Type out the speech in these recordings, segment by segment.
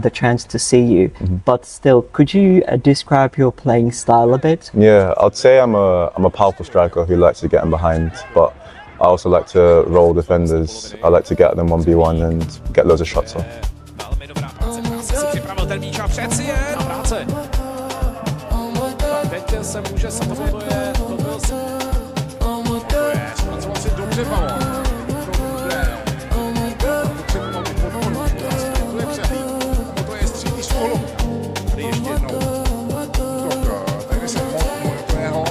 the chance to see you. But still, could you describe your playing style a bit? Yeah, I'd say I'm a powerful striker who likes to get in behind, but I also like to roll defenders. I like to get them 1v1 and get loads of shots off. Velmi dobrá práce. Si připravil ten míč a přeci je na práce. Tak teď se může samozřejmě, to byl zpracoval si dobře balón. To je střídný stůl. Tady ještě jednou. Tady se mohl to jeho.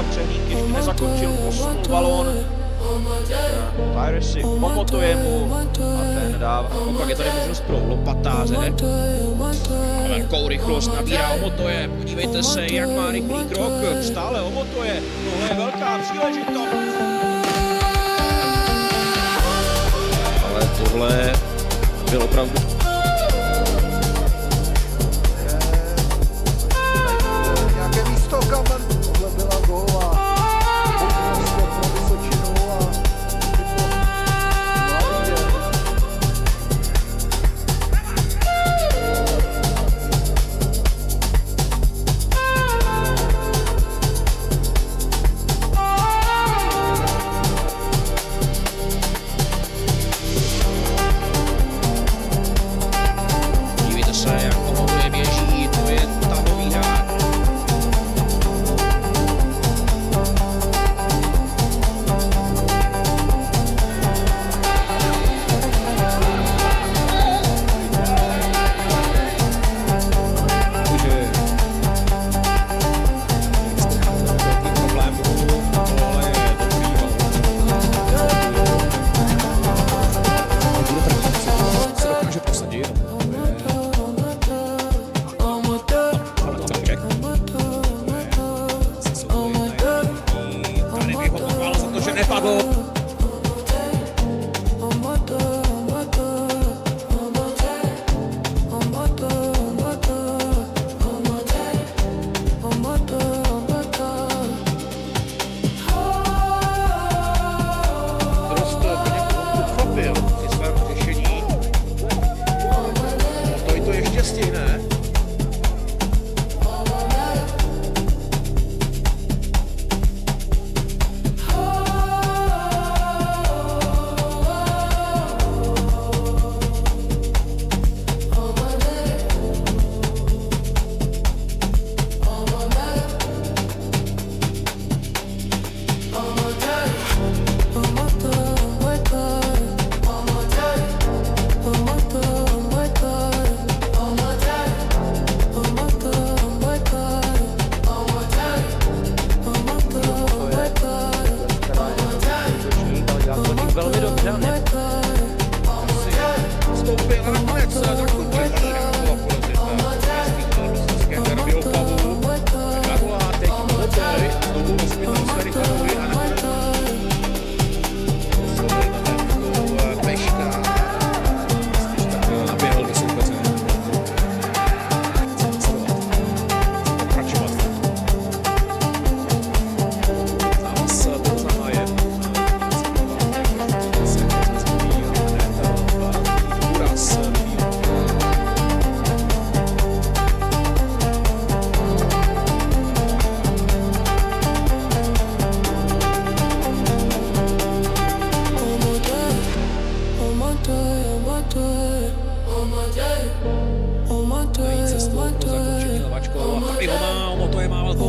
Křehník ještě nezakončil, posunul balón. Piracy pomotuje mu a ten dává. Pak je tady možnost pro lopatáře. Velkou rychlost nabírá Omotoje. Podívejte se, jak má rychlý krok. Stále Omotoje. Tohle je velká příležitost. Ale tohle byl opravdu nějaké místo, kam tohle byla gólová.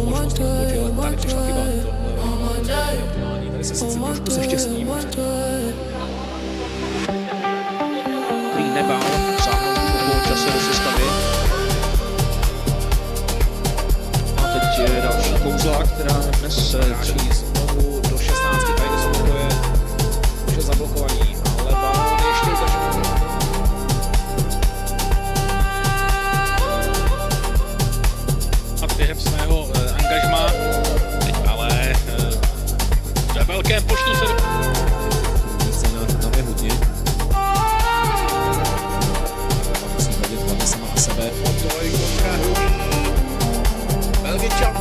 jinou možnost rozhodčí, ale tady přišla chyba. Tady se sice trošku se štěstím. Prý nebál sáhnout po čase do sestavy. A teď je další kouzla, která dnes čí znovu do 16. Tady to je už je zablokovaní, ale balón ještě udrží. A během svého angažmá, teď ale ve velkém počtu se místě na je hodně. Musí hodit hlavně sama na sebe. Otoj kontra Hrubý. Belgičan.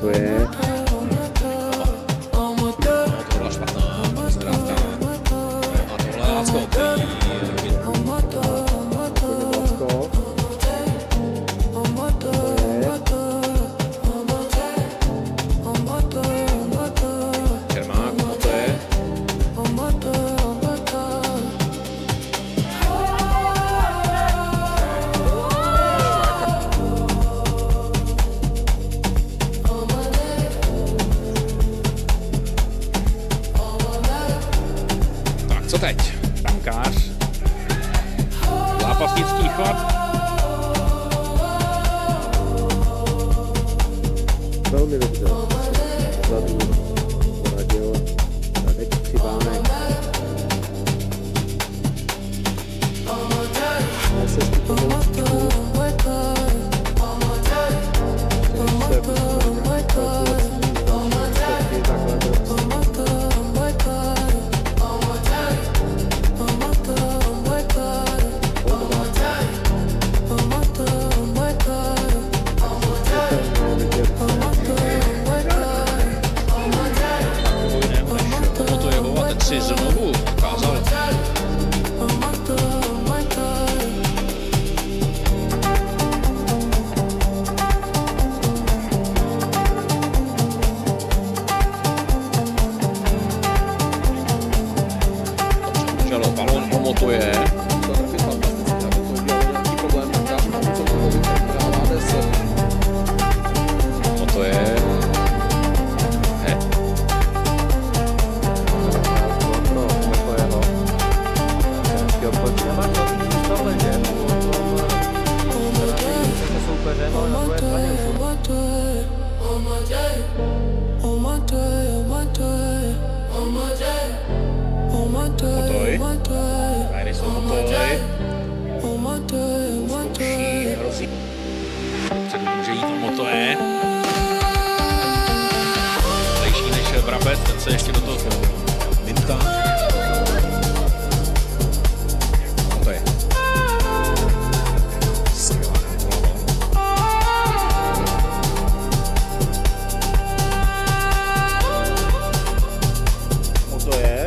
To je tohle špatná zkrátka. A tohle Lacko, který Čermák, a to je co teď? Brankář. Zápasnický chod. Velmi dobře. Vzadu poradil Radek Křivánek. Se skupovou si znovu ukázal. Čelo, balón omotuje. To je Tady jsou motory. Zkouší, hrozí. Předu může jít o motoje. Lejší než Brabec, ten se ještě do toho mintá. Motoje. Skvělá Motoje.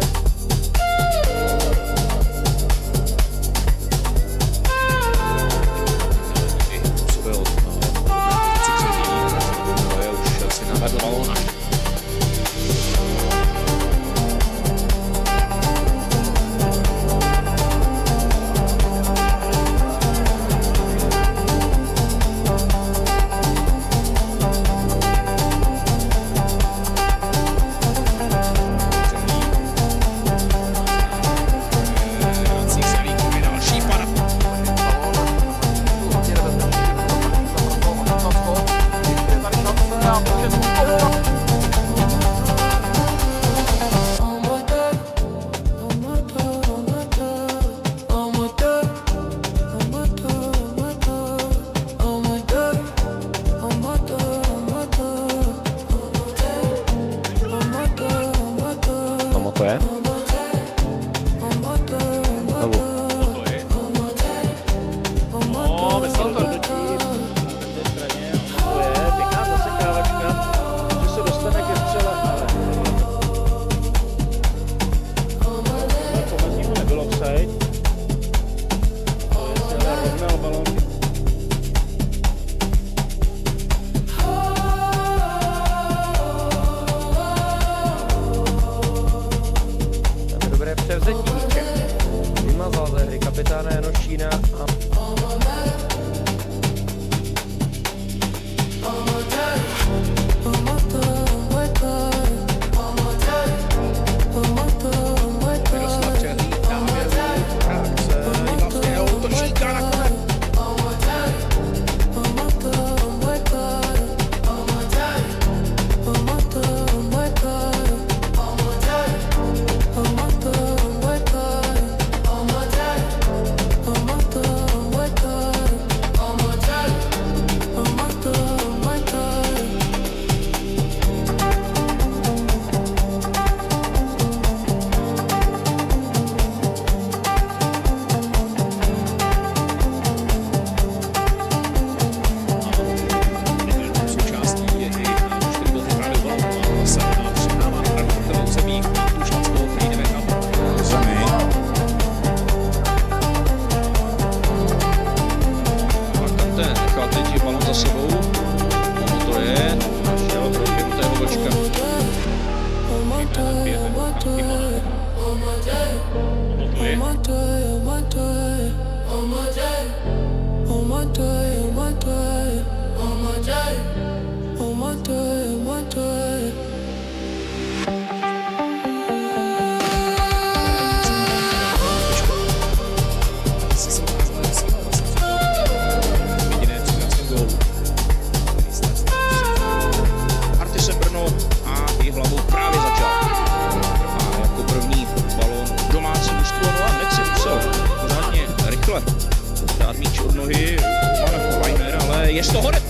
Poté nechal teď balon za sebou. To je. Našel proběhnutého Vlčka. Artisem Brno a jejich hlavou právě začal. A jako první balon domácí mužstvo, no a hned si musel pořádně rychle dát míč od nohy Roman Weiner, ale je z toho hned.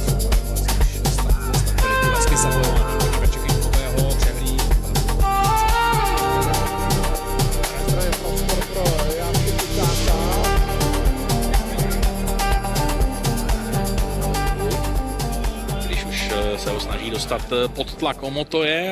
Když už se ho snaží dostat pod tlak Omotoje.